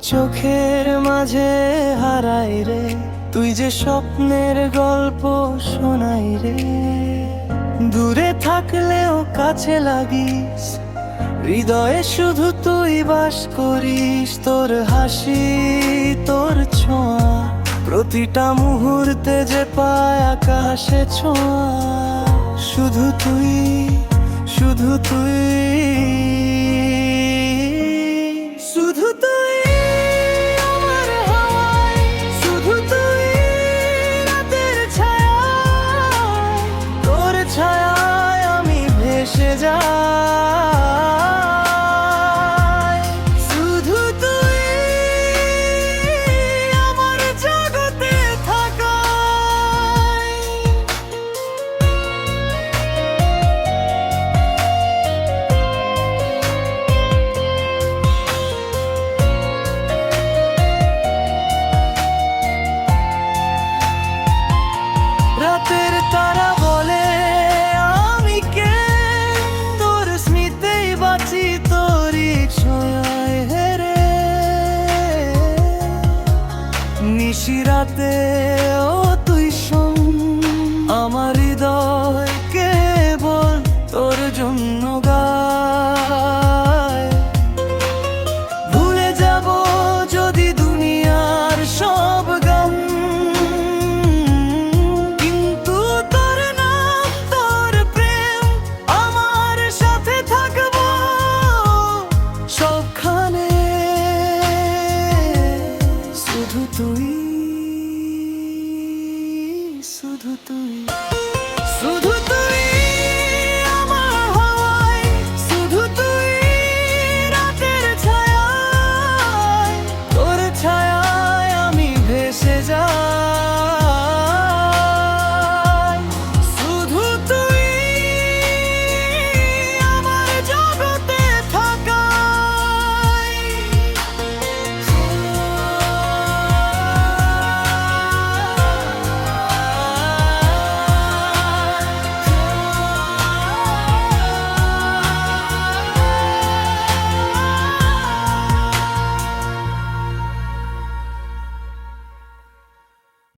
চোখের মাঝে হারাই রে, তুই যে স্বপ্নের গল্প শোনাই রে। দূরে থাকলেও কাছে লাগিস, হৃদয়ে শুধু তুই বাস করিস। তোর হাসি, তোর ছোঁয়া, প্রতিটা মুহূর্তে যে পায় আকাশে ছোঁয়া। শুধু তুই, শুধু তুই, শুধু তুই আমার হাওয়ায়, শুধু তুই রাতের ছায়ায়। তোর ছায়ায় আমি ভেসে যাই। শুধু তুই আমার জগতে থাকাই। রাতের তারা বলে আমি কে, তোর স্মৃতিই বাঁচি তোরই ছোঁয়ায় হেরে। নিশিরাতে ও তুই শোন, আমার হৃদয় কেবল তোর জন্য গায়। ভুলে যাব যদি দুনিয়ার সব গান, কিন্তু তোর নাম, তোর প্রেম আমার সাথে থাকবো সবখানে। শুধু তুই, শুধু তুই।